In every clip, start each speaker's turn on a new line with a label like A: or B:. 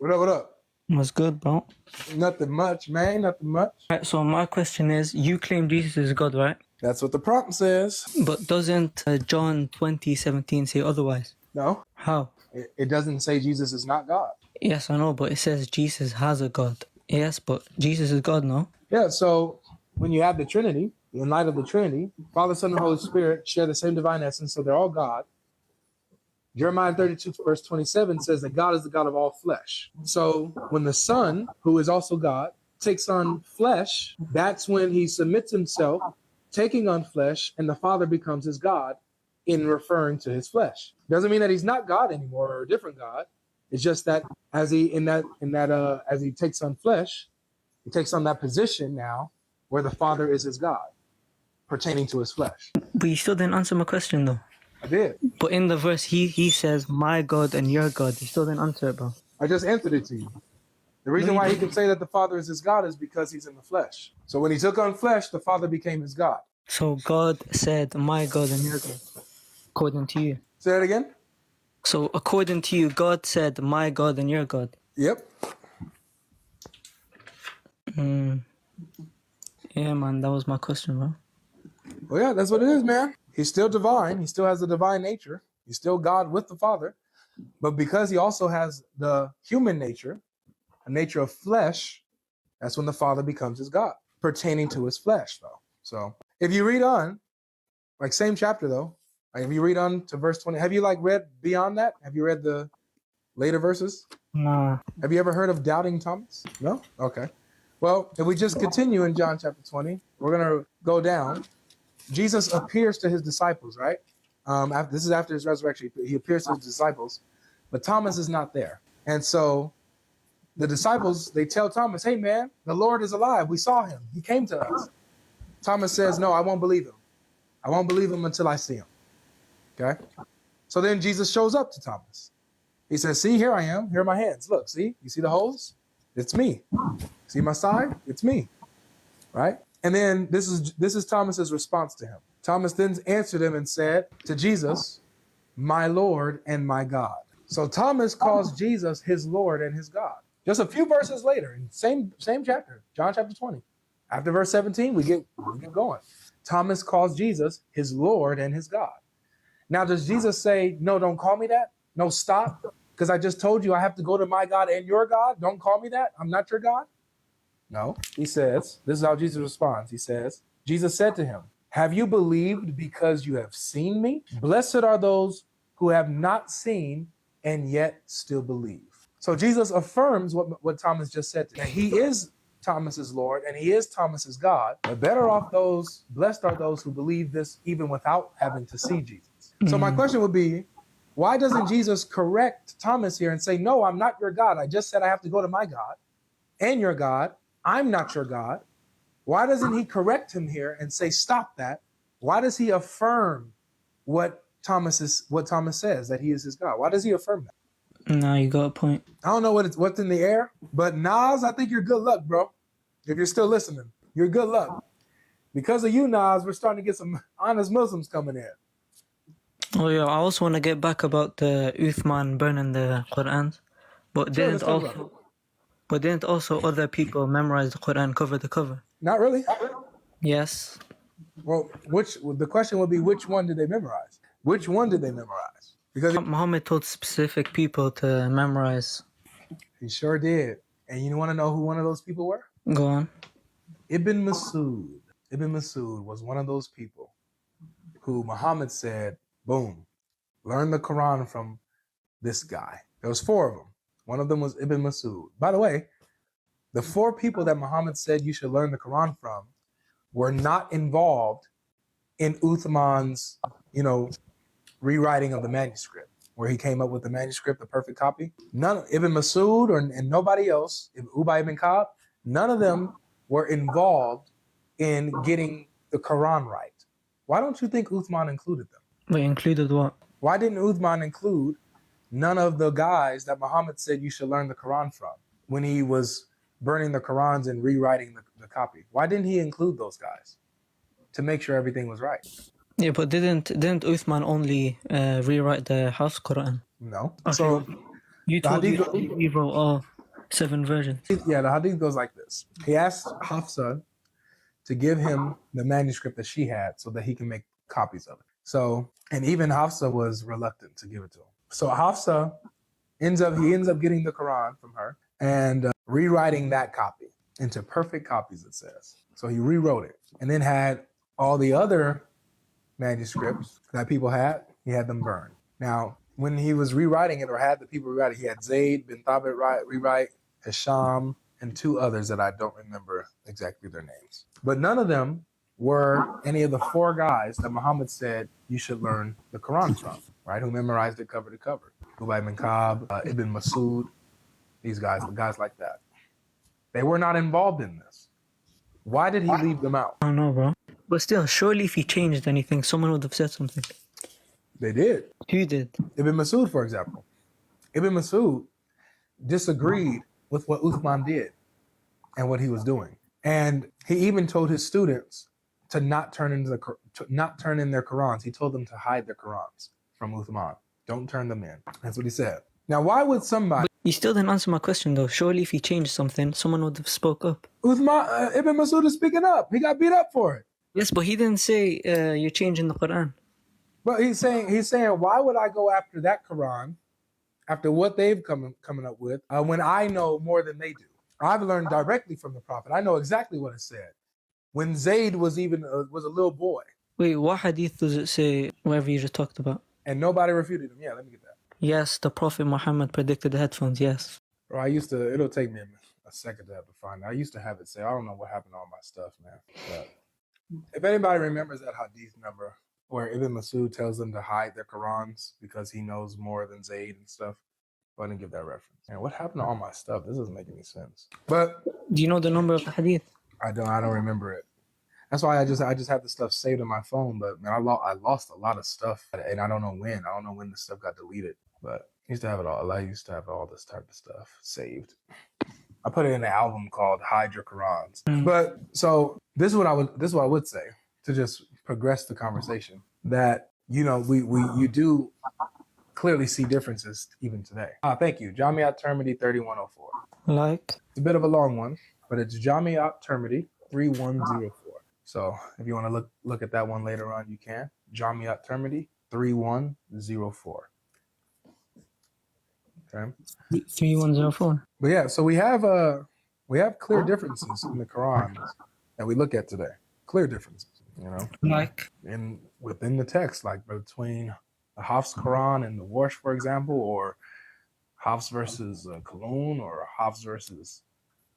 A: What up, what up?
B: What's good, bro?
A: Nothing much, man. Nothing much.
B: Right, so my question is, you claim Jesus is God, right?
A: That's what the prompt says.
B: But doesn't John 20:17 say otherwise?
A: No,
B: How?
A: it doesn't say Jesus is not God.
B: Yes, I know, but it says Jesus has a God. Yes, but Jesus is God, no?
A: Yeah, so when you have the Trinity, in light of the Trinity, Father, Son, and Holy Spirit share the same divine essence, so they're all God. Jeremiah 32, verse 27 says that God is the God of all flesh. So when the Son, who is also God, takes on flesh, that's when he submits himself, taking on flesh, and the Father becomes his God in referring to his flesh. Doesn't mean that he's not God anymore or a different God. It's just that as he as he takes on flesh, he takes on that position now where the Father is his God, pertaining to his flesh.
B: But you still didn't answer my question, though.
A: I did.
B: But in the verse, he says, my God and your God. You still didn't answer it, bro.
A: I just answered it to you. The reason why he can say that the Father is his God is because he's in the flesh. So when he took on flesh, the Father became his God.
B: So God said, my God and your God, according to you.
A: Say that again?
B: So according to you, God said, my God and your God.
A: Yep.
B: Yeah, man, that was my question, bro.
A: Well, yeah, that's what it is, man. He's still divine. He still has the divine nature. He's still God with the Father. But because he also has the human nature, a nature of flesh, that's when the Father becomes his God, pertaining to his flesh, though. So if you read on, like same chapter, though, like if you read on to verse 20, have you like read beyond that? Have you read the later verses?
B: Nah.
A: Have you ever heard of doubting Thomas? No? Okay. Well, if we just continue in John chapter 20, we're going to go down. Jesus appears to his disciples, right? This is after his resurrection. He appears to his disciples, but Thomas is not there. And so the disciples, they tell Thomas, hey, man, the Lord is alive. We saw him. He came to us. Thomas says, no, I won't believe him. I won't believe him until I see him. Okay? So then Jesus shows up to Thomas. He says, see, here I am. Here are my hands. Look, see? You see the holes? It's me. See my side? It's me. Right? And then this is Thomas's response to him. Thomas then answered him and said to Jesus, my Lord and my God. So Thomas calls Jesus his Lord and his God. Just a few verses later, in same chapter, John chapter 20. After verse 17, we get going. Thomas calls Jesus his Lord and his God. Now, does Jesus say, no, don't call me that? No, stop. Because I just told you I have to go to my God and your God. Don't call me that. I'm not your God. No, he says, this is how Jesus responds. He says, Jesus said to him, have you believed because you have seen me? Blessed are those who have not seen and yet still believe. So Jesus affirms what Thomas just said, that he is Thomas's Lord and he is Thomas's God. But blessed are those who believe this even without having to see Jesus. So my question would be, why doesn't Jesus correct Thomas here and say, no, I'm not your God. I just said I have to go to my God and your God. I'm not your God. Why doesn't he correct him here and say, stop that? Why does he affirm what Thomas says, that he is his God? Why does he affirm that?
B: No, you got a point.
A: I don't know what's in the air, but Nas, I think you're good luck, bro. If you're still listening, you're good luck. Because of you, Nas, we're starting to get some honest Muslims coming in.
B: Oh yeah, I also want to get back about the Uthman burning the Quran, but didn't also other people memorize the Quran cover to cover?
A: Not really.
B: Yes.
A: Well, the question would be, which one did they memorize? Which one did they memorize? Because
B: Muhammad told specific people to memorize.
A: He sure did. And you want to know who one of those people were?
B: Go on.
A: Ibn Masud. Ibn Masud was one of those people who Muhammad said, boom, learn the Quran from this guy. There was 4 of them. One of them was Ibn Masud. By the way, the 4 people that Muhammad said you should learn the Quran from were not involved in Uthman's, rewriting of the manuscript, where he came up with the manuscript, the perfect copy. None, Ibn Masud and nobody else, Ubay ibn Ka'b, none of them were involved in getting the Quran right. Why don't you think Uthman included them?
B: Wait, included what?
A: Why didn't Uthman include none of the guys that Muhammad said you should learn the Quran from when he was burning the Qurans and rewriting the copy? Why didn't he include those guys to make sure everything was right?
B: Yeah, but didn't Uthman only rewrite the House Quran?
A: No.
B: Okay.
A: So
B: you told me he wrote all 7 versions.
A: Yeah, the hadith goes like this. He asked Hafsa to give him the manuscript that she had so that he can make copies of it. So, and even Hafsa was reluctant to give it to him. So Hafsa ends up getting the Quran from her and rewriting that copy into perfect copies, it says. So he rewrote it and then had all the other manuscripts that people had, he had them burned. Now, when he was rewriting it or had the people rewrite it, he had Zayd bin Thabit rewrite, Hisham, and 2 others that I don't remember exactly their names. But none of them were any of the 4 guys that Muhammad said you should learn the Quran from, right? Who memorized it cover to cover. Ubay bin Ka'b, Ibn Masud, these guys like that. They were not involved in this. Why did he leave them out?
B: I don't know, bro. But still, surely if he changed anything, someone would have said something.
A: They did.
B: Who did?
A: Ibn Masud, for example. Ibn Masud disagreed with what Uthman did and what he was doing. And he even told his students to not turn in their Qurans. He told them to hide their Qurans from Uthman. Don't turn them in. That's what he said. Now, why would somebody...
B: But you still didn't answer my question, though. Surely if he changed something, someone would have spoke up.
A: Uthman, Ibn Masud is speaking up. He got beat up for it.
B: Yes, but he didn't say you're changing the Quran.
A: But he's saying, why would I go after that Quran, after what they've coming up with, when I know more than they do? I've learned directly from the Prophet. I know exactly what it said. When Zayd was even was a little boy.
B: Wait, what hadith does it say, whatever you just talked about?
A: And nobody refuted him. Yeah, let me get that.
B: Yes, the Prophet Muhammad predicted the headphones, yes.
A: Bro, it'll take me a second to have to find it. I used to have it say, I don't know what happened to all my stuff, man. But if anybody remembers that hadith number where Ibn Masud tells them to hide their Qurans because he knows more than Zayd and stuff, go ahead and give that reference. And what happened to all my stuff? This doesn't make any sense. But
B: do you know the number of the hadith?
A: I don't remember it. That's why I just have the stuff saved on my phone. But man, I lost a lot of stuff, and I don't know when. I don't know when the stuff got deleted. But I used to have it all. I used to have all this type of stuff saved. I put it in an album called Hide Your Qurans. But so this is what I would say to just progress the conversation. That you do clearly see differences even today. Thank you. Jamiat Tirmidhi 3104.
B: Like?
A: It's a bit of a long one, but it's Jamiat Tirmidhi 3104. So if you want to look at that one later on, you can. Jamiat Tirmidhi 3104. Okay.
B: 3104.
A: But yeah, so we have clear differences in the Quran that we look at today. Clear differences,
B: Like?
A: Within the text, like between the Hafs Quran and the Warsh, for example, or Hafs versus Kalun, or Hafs versus...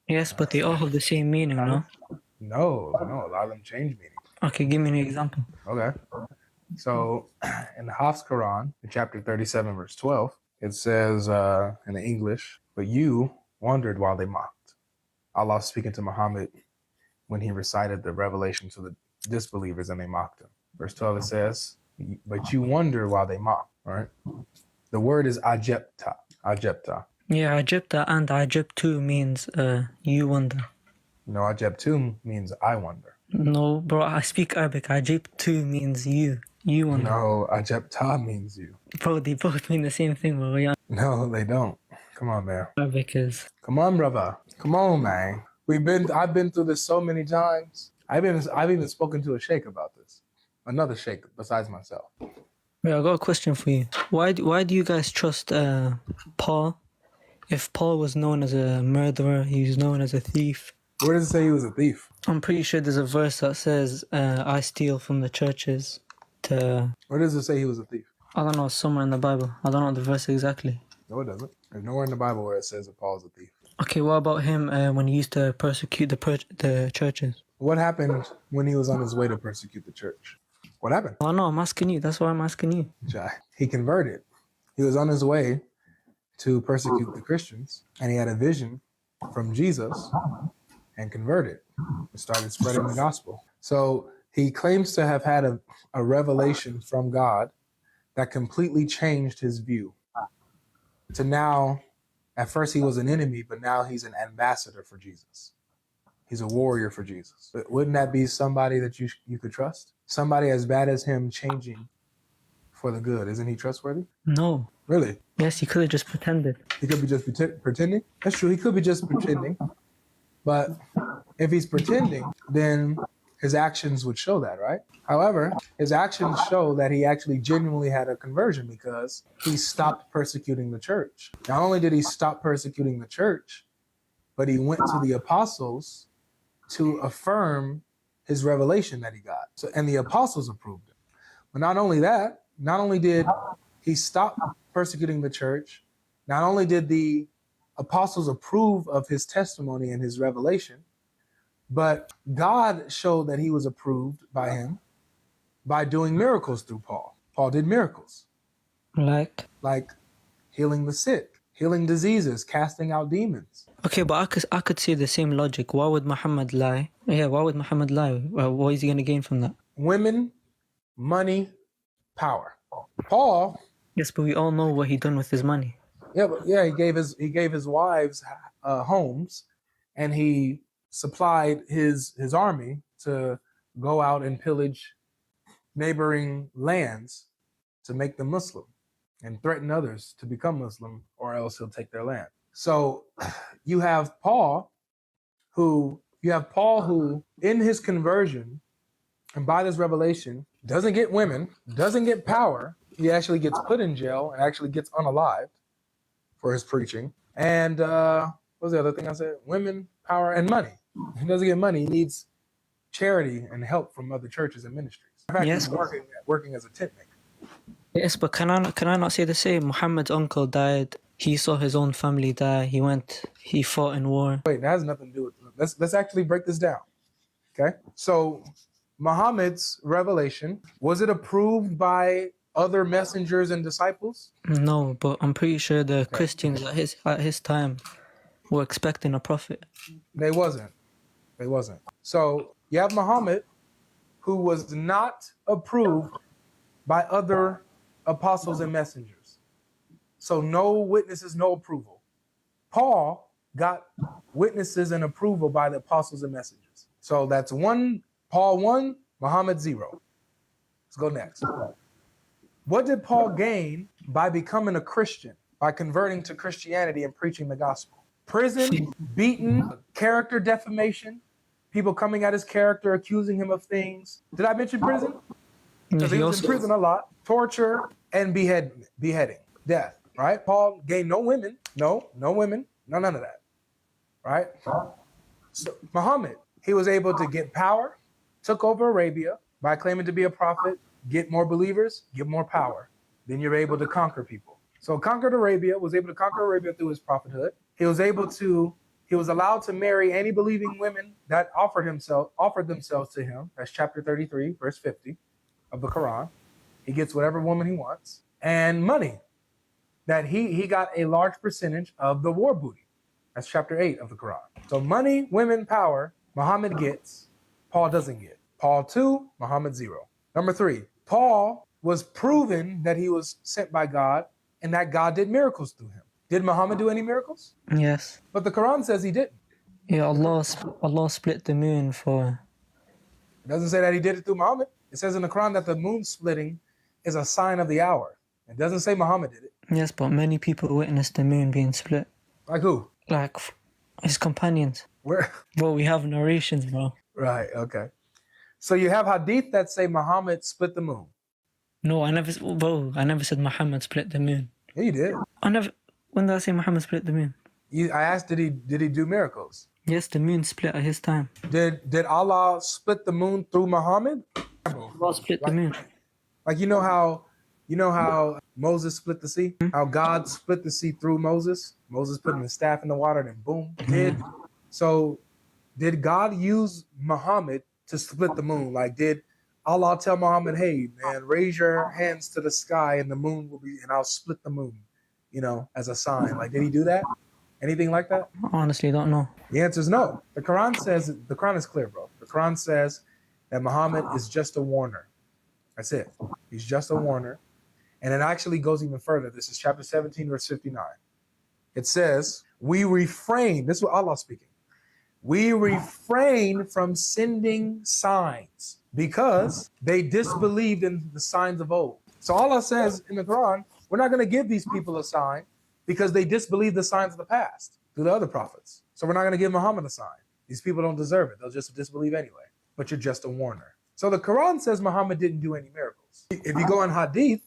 B: Yes, but they all have the same meaning, no?
A: No, a lot of them change meaning.
B: Okay, give me an example.
A: Okay. So in the Hafs Quran, in chapter 37, verse 12, it says in the English, but you wondered while they mocked. Allah speaking to Muhammad when he recited the revelation to the disbelievers and they mocked him. Verse 12, it says, but you wonder while they mock, right? The word is ajabta.
B: Yeah, ajabta and ajabtu means you wonder.
A: No, ajabtu means I wonder.
B: No, bro, I speak Arabic. Ajabtu means you. You wonder.
A: No, ajabta means you.
B: Bro, they both mean the same thing, bro. Yeah.
A: No, they don't. Come on, man.
B: Arabic is...
A: Come on, brother. Come on, man. I've been through this so many times. I've even spoken to a sheikh about this. Another sheikh besides myself.
B: Wait, I got a question for you. Why do you guys trust Paul? If Paul was known as a murderer, he was known as a thief.
A: Where does it say he was a thief?
B: I'm pretty sure there's a verse that says, I steal from the churches to...
A: Where does it say he was a thief?
B: I don't know, somewhere in the Bible. I don't know the verse exactly.
A: No, it doesn't. There's nowhere in the Bible where it says that Paul's a thief.
B: Okay, what about him when he used to persecute the churches?
A: What happened when he was on his way to persecute the church? What happened?
B: Oh, no, I'm asking you. That's why I'm asking you.
A: He converted. He was on his way to persecute the Christians, and he had a vision from Jesus and converted and started spreading the gospel. So he claims to have had a revelation from God that completely changed his view. To now, at first he was an enemy, but now he's an ambassador for Jesus. He's a warrior for Jesus. But wouldn't that be somebody that you could trust? Somebody as bad as him changing for the good. Isn't he trustworthy?
B: No.
A: Really?
B: Yes, he could have just pretended.
A: He could be just pretending. That's true. He could be just pretending. But if he's pretending, then his actions would show that, right? However, his actions show that he actually genuinely had a conversion because he stopped persecuting the church. Not only did he stop persecuting the church, but he went to the apostles to affirm his revelation that he got. So, and the apostles approved it. But not only that, not only did he stop persecuting the church, not only did the apostles approve of his testimony and his revelation, but God showed that he was approved by him by doing miracles through Paul. Paul did miracles. Like healing the sick, healing diseases, casting out demons.
B: Okay, but I could see the same logic. Why would Muhammad lie? Yeah, why would Muhammad lie? What is he going to gain from that?
A: Women, money, power. Paul.
B: Yes, but we all know what he done with his money.
A: Yeah, he gave his wives homes, and he supplied his army to go out and pillage neighboring lands to make them Muslim and threaten others to become Muslim, or else he'll take their land. So you have Paul who in his conversion and by this revelation doesn't get women, doesn't get power. He actually gets put in jail and actually gets unalived for his preaching. And what was the other thing I said? Women, power, and money. He doesn't get money. He needs charity and help from other churches and ministries. In fact,
B: yes,
A: he's working as a tent maker.
B: Yes, but can I not say the same? Muhammad's uncle died. He saw his own family die. He fought in war.
A: Wait, that has nothing to do with it. Let's actually break this down. Okay? So Muhammad's revelation, was it approved by other messengers and disciples?
B: No, but I'm pretty sure the Christians at his time were expecting a prophet.
A: They wasn't. So you have Muhammad, who was not approved by other apostles and messengers. So no witnesses, no approval. Paul got witnesses and approval by the apostles and messengers. So that's one, Paul 1, Muhammad 0. Let's go next. What did Paul gain by becoming a Christian, by converting to Christianity and preaching the gospel? Prison, beaten, character defamation, people coming at his character, accusing him of things. Did I mention prison? Because he was in prison a lot. Torture and beheading, death, right? Paul gained no women, no women, none of that, right? So Muhammad, he was able to get power, took over Arabia by claiming to be a prophet, get more believers, get more power. Then you're able to conquer people. So conquered Arabia, was able to conquer Arabia through his prophethood. He was allowed to marry any believing women that offered themselves to him. That's chapter 33, verse 50 of the Quran. He gets whatever woman he wants. And money, that he got a large percentage of the war booty. That's chapter 8 of the Quran. So money, women, power, Muhammad gets, Paul doesn't get. Paul 2, Muhammad 0. Number 3, Paul was proven that he was sent by God and that God did miracles through him. Did Muhammad do any miracles?
B: Yes.
A: But the Quran says he didn't.
B: Yeah, Allah split the moon for...
A: It doesn't say that he did it through Muhammad. It says in the Quran that the moon splitting is a sign of the hour. It doesn't say Muhammad did it.
B: Yes, but many people witnessed the moon being split.
A: Like who?
B: Like his companions.
A: Where?
B: Bro, we have narrations, bro.
A: Right, okay. So you have hadith that say Muhammad split the moon.
B: No, I never said Muhammad split the moon.
A: Yeah, you did.
B: When did I say Muhammad split the moon?
A: I asked, did he do miracles?
B: Yes, the moon split at his time.
A: Did Allah split the moon through Muhammad?
B: Allah split the moon. Like
A: you know how Moses split the sea? How God split the sea through Moses? Moses putting his staff in the water, then boom. Did God use Muhammad to split the moon? Like, did Allah tell Muhammad, hey man, raise your hands to the sky and the moon will be, and I'll split the moon, as a sign? Like, did he do that? Anything like that?
B: Honestly, don't know.
A: The answer is no. The Quran is clear, bro. The Quran says that Muhammad is just a warner. That's it. He's just a warner. And it actually goes even further. This is chapter 17, verse 59. It says, we refrain, this is what Allah speaking. We refrain from sending signs because they disbelieved in the signs of old. So Allah says in the Quran, We're not going to give these people a sign because they disbelieve the signs of the past through the other prophets. So we're not going to give Muhammad a sign. These people don't deserve it. They'll just disbelieve anyway. But you're just a warner. So the Quran says Muhammad didn't do any miracles. If you go on Hadith,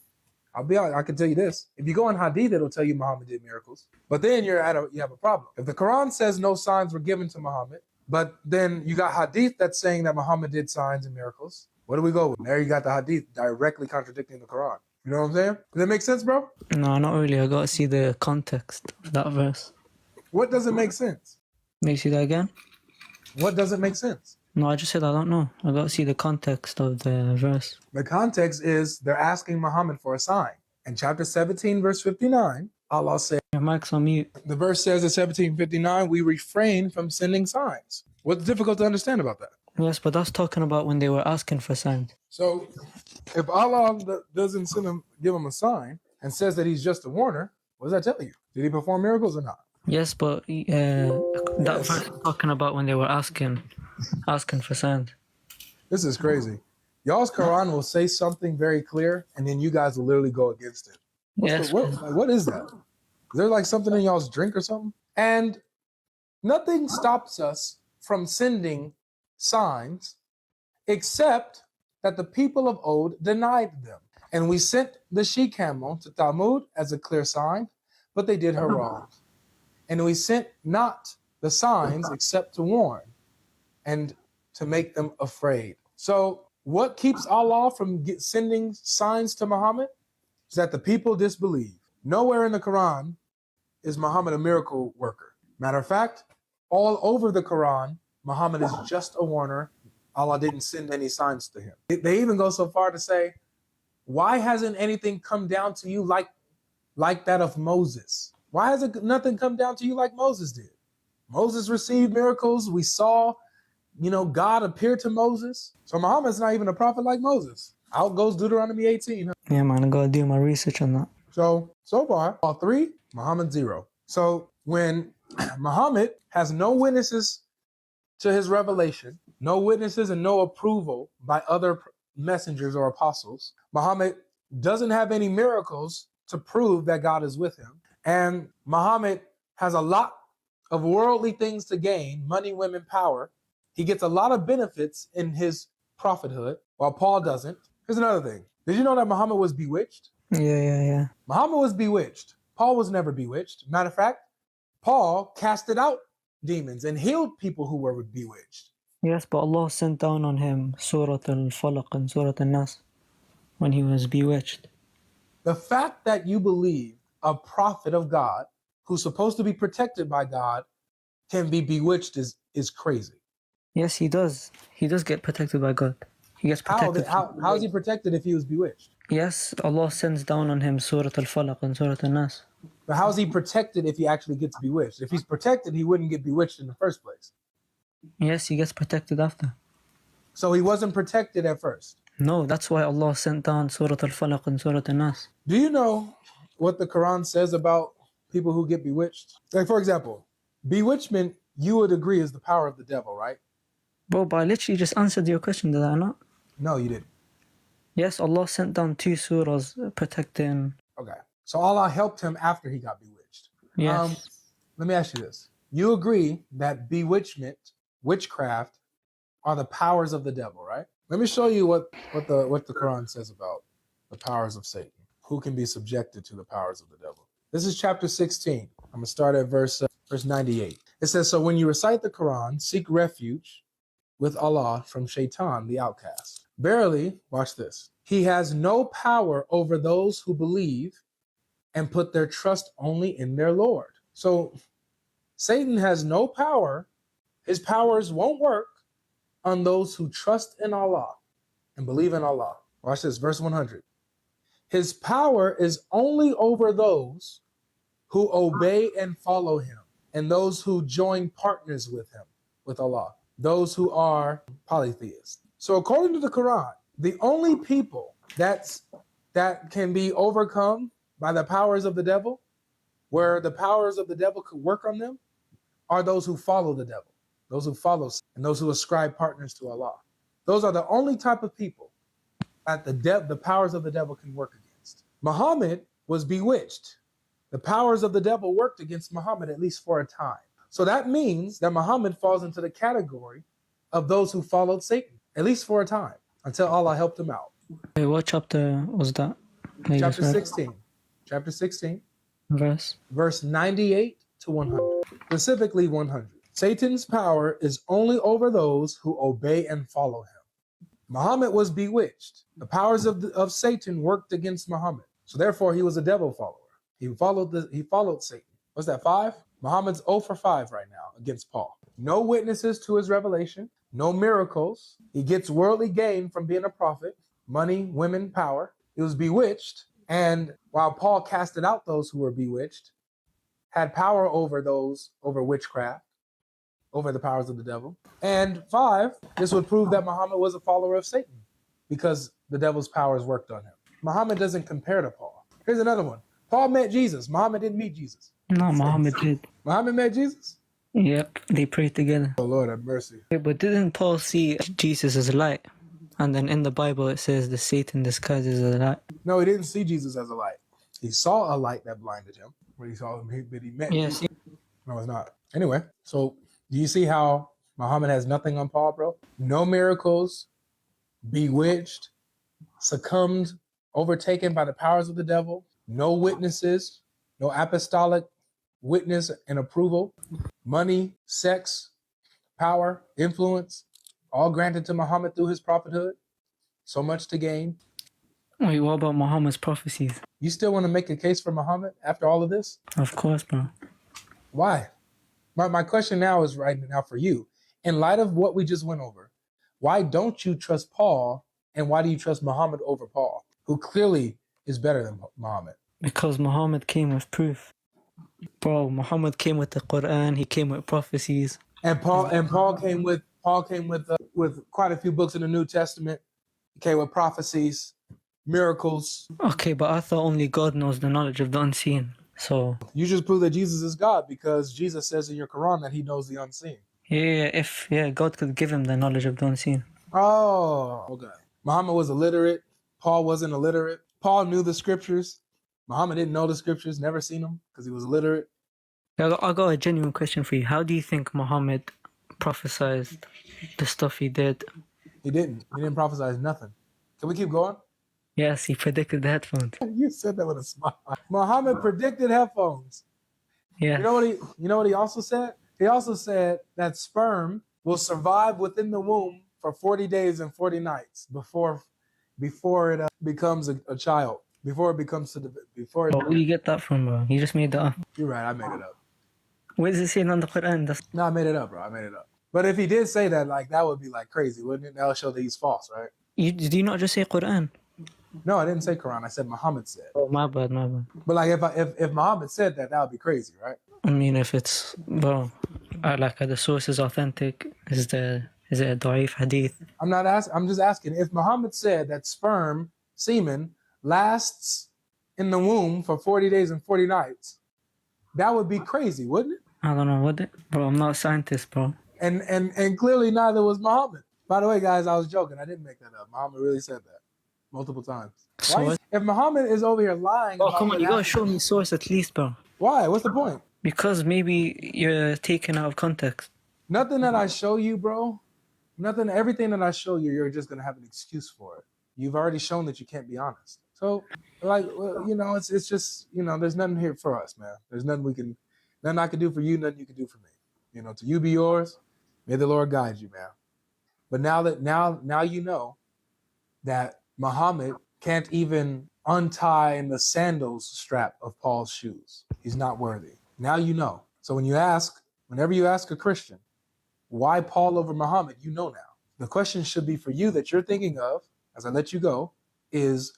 A: I'll be honest, I can tell you this. If you go on Hadith, it'll tell you Muhammad did miracles. But then you have a problem. If the Quran says no signs were given to Muhammad, but then you got Hadith that's saying that Muhammad did signs and miracles, what do we go with? There you got the Hadith directly contradicting the Quran. You know what I'm saying? Does that make sense, bro?
B: No, not really. I got to see the context of that verse.
A: What doesn't make sense?
B: May you see that again?
A: What doesn't make sense?
B: No, I just said I don't know. I got to see the context of the verse.
A: The context is they're asking Muhammad for a sign. In chapter 17, verse 59, Allah said,
B: Your mic's on mute.
A: the verse says in 1759, we refrain from sending signs. What's difficult to understand about that?
B: Yes, but that's talking about when they were asking for signs.
A: So if Allah doesn't give him a sign and says that he's just a warner, what does that tell you? Did he perform miracles or not?
B: Yes, but that verse is talking about when they were asking for signs.
A: This is crazy. Y'all's Quran will say something very clear, and then you guys will literally go against it.
B: Yes.
A: What is that? Is there like something in y'all's drink or something? And nothing stops us from sending signs except that the people of old denied them. And we sent the she-camel to Thamud as a clear sign, but they did her wrong. And we sent not the signs except to warn and to make them afraid. So what keeps Allah from sending signs to Muhammad is that the people disbelieve. Nowhere in the Quran is Muhammad a miracle worker. Matter of fact, all over the Quran, Muhammad is just a warner. Allah didn't send any signs to him. They even go so far to say, why hasn't anything come down to you like that of Moses? Why hasn't nothing come down to you like Moses did? Moses received miracles. We saw, God appear to Moses. So Muhammad's not even a prophet like Moses. Out goes Deuteronomy 18. Huh?
B: Yeah, man, I gotta do my research on that.
A: So far, all three, Muhammad 0. So when Muhammad has no witnesses to his revelation, no witnesses and no approval by other messengers or apostles, Muhammad doesn't have any miracles to prove that God is with him. And Muhammad has a lot of worldly things to gain, money, women, power. He gets a lot of benefits in his prophethood, while Paul doesn't. Here's another thing. Did you know that Muhammad was bewitched?
B: Yeah.
A: Muhammad was bewitched. Paul was never bewitched. Matter of fact, Paul casted out demons and healed people who were bewitched.
B: Yes, but Allah sent down on him Surah Al-Falaq and Surah Al-Nas when he was bewitched.
A: The fact that you believe a prophet of God who's supposed to be protected by God can be bewitched is crazy.
B: Yes, he does. He does get protected by God. He gets protected.
A: How is he protected if he was bewitched?
B: Yes, Allah sends down on him Surah Al-Falaq and Surah Al-Nas.
A: But how is he protected if he actually gets bewitched? If he's protected, he wouldn't get bewitched in the first place.
B: Yes, he gets protected after.
A: So he wasn't protected at first.
B: No, that's why Allah sent down Surah Al-Falaq and Surah Al-Nas.
A: Do you know what the Quran says about people who get bewitched? Like, for example, bewitchment, you would agree, is the power of the devil, right?
B: Bro, but I literally just answered your question, did I not?
A: No, you didn't.
B: Yes, Allah sent down 2 surahs protecting.
A: Okay. So Allah helped him after he got bewitched.
B: Yes.
A: Let me ask you this. You agree that bewitchment, witchcraft, are the powers of the devil, right? Let me show you what the Quran says about the powers of Satan, who can be subjected to the powers of the devil. This is chapter 16. I'm going to start at verse 98. It says, so when you recite the Quran, seek refuge with Allah from Shaitan, the outcast. Verily, watch this, he has no power over those who believe and put their trust only in their Lord. So Satan has no power. His powers won't work on those who trust in Allah and believe in Allah. Watch this, verse 100. His power is only over those who obey and follow him, and those who join partners with him, with Allah, those who are polytheists. So according to the Quran, the only people that can be overcome by the powers of the devil, where the powers of the devil could work on them, are those who follow the devil, those who follow and those who ascribe partners to Allah. Those are the only type of people that the powers of the devil can work against. Muhammad was bewitched. The powers of the devil worked against Muhammad, at least for a time. So that means that Muhammad falls into the category of those who followed Satan, at least for a time, until Allah helped him out.
B: Wait, what chapter was that?
A: Chapter 16. Chapter 16.
B: Verse
A: 98 to 100. Specifically 100. Satan's power is only over those who obey and follow him. Muhammad was bewitched. The powers of Satan worked against Muhammad. So therefore he was a devil follower. He followed Satan. What's that, 5? Muhammad's 0 for 5 right now against Paul. No witnesses to his revelation. No miracles. He gets worldly gain from being a prophet. Money, women, power. He was bewitched. And while Paul casted out those who were bewitched, had power over witchcraft, over the powers of the devil. And 5, this would prove that Muhammad was a follower of Satan because the devil's powers worked on him. Muhammad doesn't compare to Paul. Here's another one. Paul met Jesus. Muhammad didn't meet Jesus.
B: No, Muhammad did.
A: Muhammad met Jesus?
B: Yep, they prayed together.
A: Oh, Lord have mercy.
B: Wait, but didn't Paul see Jesus as a light? And then in the Bible it says the Satan disguises as a light.
A: No, he didn't see Jesus as a light. He saw a light that blinded him. When he saw him, but he met
B: Yes.
A: Jesus. No, it's not. Anyway, so do you see how Muhammad has nothing on Paul, bro? No miracles, bewitched, succumbed, overtaken by the powers of the devil, no witnesses, no apostolic witness and approval, money, sex, power, influence, all granted to Muhammad through his prophethood. So much to gain.
B: Wait, what about Muhammad's prophecies?
A: You still want to make a case for Muhammad after all of this?
B: Of course, bro.
A: Why? My question now is right now for you. In light of what we just went over, why don't you trust Paul and why do you trust Muhammad over Paul, who clearly is better than Muhammad?
B: Because Muhammad came with proof. Bro, Muhammad came with the Quran, he came with prophecies.
A: And Paul came with quite a few books in the New Testament. He came with prophecies, miracles.
B: Okay, but I thought only God knows the knowledge of the unseen. So
A: you just prove that Jesus is God because Jesus says in your Quran that he knows the unseen.
B: Yeah, God could give him the knowledge of the unseen.
A: Oh, okay. Muhammad was illiterate. Paul wasn't illiterate. Paul knew the scriptures. Muhammad didn't know the scriptures, never seen them because he was illiterate.
B: I got a genuine question for you. How do you think Muhammad prophesied the stuff he did?
A: He didn't. He didn't prophesize nothing. Can we keep going?
B: Yes, he predicted the headphones.
A: You said that with a smile. Muhammad predicted headphones.
B: Yeah.
A: You know what he also said? He also said that sperm will survive within the womb for 40 days and 40 nights before it becomes a child. Where do
B: you get that from, bro? You just made that up.
A: You're right, I made it up.
B: Where does it say on the Quran?
A: No, I made it up, bro. I made it up. But if he did say that, that would be crazy, wouldn't it? That would show that he's false, right?
B: Did you not just say Quran?
A: No, I didn't say Quran. I said Muhammad said.
B: Oh, my bad.
A: But if Muhammad said that, that would be crazy, right?
B: I mean, if it's, bro, are the source is authentic? Is it a da'if hadith?
A: I'm just asking if Muhammad said that semen lasts in the womb for 40 days and 40 nights, that would be crazy, wouldn't it?
B: I don't know, would it? Bro, I'm not a scientist, bro.
A: And clearly neither was Muhammad. By the way, guys, I was joking. I didn't make that up. Muhammad really said that multiple times. If Muhammad is over here lying...
B: Oh, come on, you gotta show me source at least, bro.
A: Why? What's the point?
B: Because maybe you're taken out of context.
A: Nothing that I show you, bro. Everything that I show you, you're just gonna have an excuse for it. You've already shown that you can't be honest. So, it's just, there's nothing here for us, man. There's nothing I can do for you, nothing you can do for me. To you be yours. May the Lord guide you, man. But now you know that Muhammad can't even untie the sandals strap of Paul's shoes. He's not worthy. Now you know. So whenever you ask a Christian, why Paul over Muhammad, you know now. The question should be for you that you're thinking of, as I let you go, is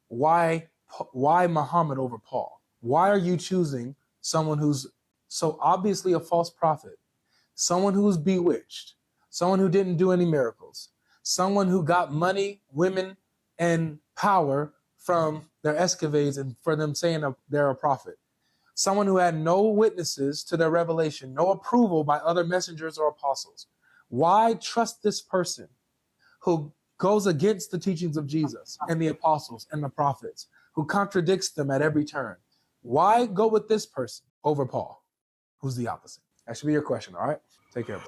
A: why Muhammad over Paul? Why are you choosing someone who's so obviously a false prophet, someone who's bewitched, someone who didn't do any miracles, someone who got money, women, and power from their escapades and for them saying they're a prophet, someone who had no witnesses to their revelation, no approval by other messengers or apostles? Why trust this person who goes against the teachings of Jesus and the apostles and the prophets, who contradicts them at every turn. Why go with this person over Paul, who's the opposite? That should be your question, all right? Take care, bro.